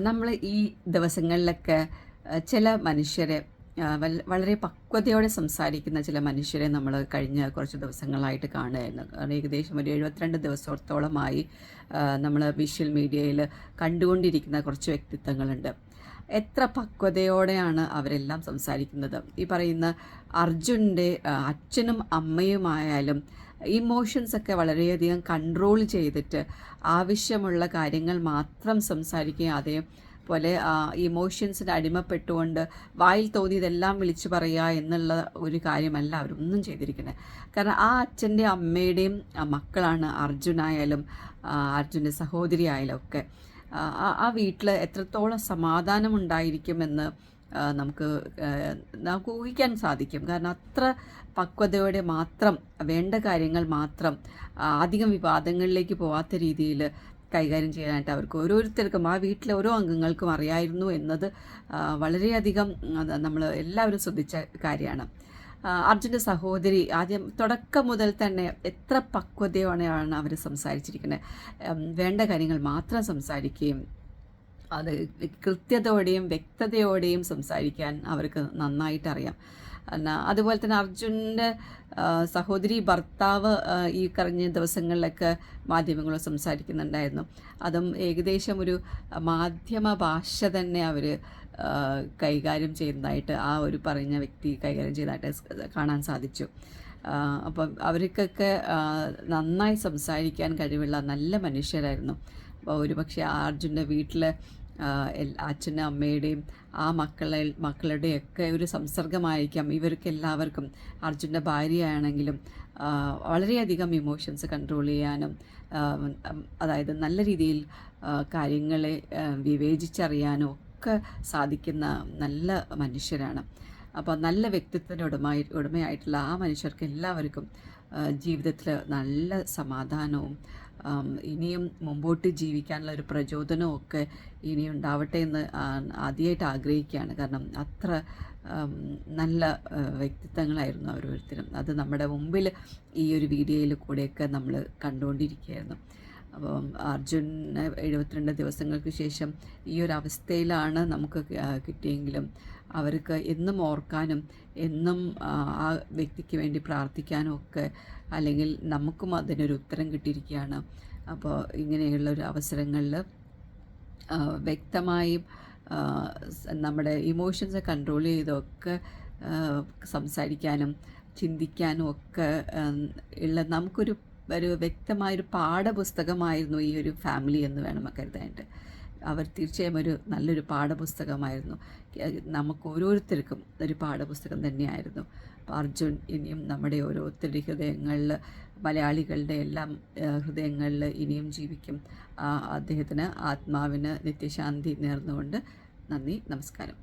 നമ്മൾ ഈ ദിവസങ്ങളിലൊക്കെ ചില മനുഷ്യരെ വളരെ പക്വതയോടെ സംസാരിക്കുന്ന ചില മനുഷ്യരെ നമ്മൾ കഴിഞ്ഞ കുറച്ച് ദിവസങ്ങളായിട്ട് കാണുമായിരുന്നു. കാരണം ഏകദേശം ഒരു 72 ദിവസത്തോളമായി നമ്മൾ വിഷ്വൽ മീഡിയയിൽ കണ്ടുകൊണ്ടിരിക്കുന്ന കുറച്ച് വ്യക്തിത്വങ്ങളുണ്ട്. എത്ര പക്വതയോടെയാണ് അവരെല്ലാം സംസാരിക്കുന്നത്. ഈ പറയുന്ന അർജുൻ്റെ അച്ഛനും അമ്മയുമായാലും ഇമോഷൻസൊക്കെ വളരെയധികം കൺട്രോൾ ചെയ്തിട്ട് ആവശ്യമുള്ള കാര്യങ്ങൾ മാത്രം സംസാരിക്കുകയും അതേപോലെ ഇമോഷൻസിന് അടിമപ്പെട്ടുകൊണ്ട് വായിൽ തോന്നിയതെല്ലാം വിളിച്ചു പറയുക എന്നുള്ള ഒരു കാര്യമല്ല അവരൊന്നും ചെയ്തിരിക്കുന്നത്. കാരണം ആ അച്ഛൻ്റെ അമ്മയുടെയും മക്കളാണ് അർജുനായാലും അർജുൻ്റെ സഹോദരി ആയാലും ഒക്കെ. ആ വീട്ടിൽ എത്രത്തോളം സമാധാനം ഉണ്ടായിരിക്കുമെന്ന് നമുക്ക് ഊഹിക്കാൻ സാധിക്കും. കാരണം അത്ര പക്വതയോടെ മാത്രം വേണ്ട കാര്യങ്ങൾ മാത്രം അധികം വിവാദങ്ങളിലേക്ക് പോകാത്ത രീതിയിൽ കൈകാര്യം ചെയ്യാനായിട്ട് അവർക്ക് ഓരോരുത്തർക്കും ആ വീട്ടിലെ ഓരോ അംഗങ്ങൾക്കും അറിയായിരുന്നു എന്നത് വളരെയധികം നമ്മൾ എല്ലാവരും ശ്രദ്ധിച്ച കാര്യമാണ്. അർജുൻ്റെ സഹോദരി ആദ്യം തുടക്കം മുതൽ തന്നെ എത്ര പക്വതയോടെയാണ് അവർ സംസാരിച്ചിരിക്കുന്നത്. വേണ്ട കാര്യങ്ങൾ മാത്രം സംസാരിക്കുകയും അത് കൃത്യതയോടെയും വ്യക്തതയോടെയും സംസാരിക്കാൻ അവർക്ക് നന്നായിട്ടറിയാം. അതുപോലെ തന്നെ അർജുൻ്റെ സഹോദരി ഭർത്താവ് ഈ കഴിഞ്ഞ ദിവസങ്ങളിലൊക്കെ മാധ്യമങ്ങളോട് സംസാരിക്കുന്നുണ്ടായിരുന്നു. അതും ഏകദേശം ഒരു മാധ്യമ ഭാഷ തന്നെ അവർ കൈകാര്യം ചെയ്യുന്നതായിട്ട് ആ ഒരു പറഞ്ഞ വ്യക്തി കൈകാര്യം ചെയ്തതായിട്ട് കാണാൻ സാധിച്ചു. അപ്പം അവർക്കൊക്കെ നന്നായി സംസാരിക്കാൻ കഴിവുള്ള നല്ല മനുഷ്യരായിരുന്നു. അപ്പോൾ ഒരുപക്ഷെ അർജുൻ്റെ വീട്ടിലെ അച്ഛനും അമ്മയുടെയും ആ മക്കളുടെയൊക്കെ ഒരു സംസർഗമായിരിക്കാം ഇവർക്ക് എല്ലാവർക്കും. അർജുൻ്റെ ഭാര്യയാണെങ്കിലും വളരെയധികം ഇമോഷൻസ് കൺട്രോൾ ചെയ്യാനും അതായത് നല്ല രീതിയിൽ കാര്യങ്ങളെ വിവേചിച്ചറിയാനും ഒക്കെ സാധിക്കുന്ന നല്ല മനുഷ്യരാണ്. അപ്പോൾ നല്ല വ്യക്തിത്വത്തിന് ഉടമയായിട്ടുള്ള ആ മനുഷ്യർക്ക് എല്ലാവർക്കും ജീവിതത്തിൽ നല്ല സമാധാനവും ഇനിയും മുമ്പോട്ട് ജീവിക്കാനുള്ള ഒരു പ്രചോദനവും ഒക്കെ ഇനി ഉണ്ടാവട്ടെ എന്ന് ആദ്യമായിട്ട് ആഗ്രഹിക്കുകയാണ്. കാരണം അത്ര നല്ല വ്യക്തിത്വങ്ങളായിരുന്നു ഓരോരുത്തരും. അത് നമ്മുടെ മുമ്പിൽ ഈ ഒരു വീഡിയോയിൽ കൂടെയൊക്കെ നമ്മൾ കണ്ടുകൊണ്ടിരിക്കുകയായിരുന്നു. അപ്പം അർജുന് 72 ദിവസങ്ങൾക്ക് ശേഷം ഈ ഒരു അവസ്ഥയിലാണ് നമുക്ക് കിട്ടിയെങ്കിലും അവർക്ക് എന്നും ഓർക്കാനും എന്നും ആ വ്യക്തിക്ക് വേണ്ടി പ്രാർത്ഥിക്കാനും ഒക്കെ അല്ലെങ്കിൽ നമുക്കും അതിനൊരു ഉത്തരം കിട്ടിയിരിക്കുകയാണ്. അപ്പോൾ ഇങ്ങനെയുള്ളൊരു അവസരങ്ങളിൽ വ്യക്തമായും നമ്മുടെ ഇമോഷൻസ് കൺട്രോൾ ചെയ്തൊക്കെ സംസാരിക്കാനും ചിന്തിക്കാനും ഒക്കെ ഉള്ള നമുക്കൊരു വ്യക്തമായൊരു പാഠപുസ്തകമായിരുന്നു ഈ ഒരു ഫാമിലി എന്ന് വേണം കരുതാനായിട്ട്. അവർ തീർച്ചയായും ഒരു നല്ലൊരു പാഠപുസ്തകമായിരുന്നു. നമുക്ക് ഓരോരുത്തർക്കും ഒരു പാഠപുസ്തകം തന്നെയായിരുന്നു. അപ്പോൾ അർജുൻ ഇനിയും നമ്മുടെ ഓരോരുത്തരുടെ ഹൃദയങ്ങളിൽ, മലയാളികളുടെ എല്ലാം ഹൃദയങ്ങളിൽ ഇനിയും ജീവിക്കും. അദ്ദേഹത്തിന് ആത്മാവിന് നിത്യശാന്തി നേർന്നുകൊണ്ട് നന്ദി, നമസ്കാരം.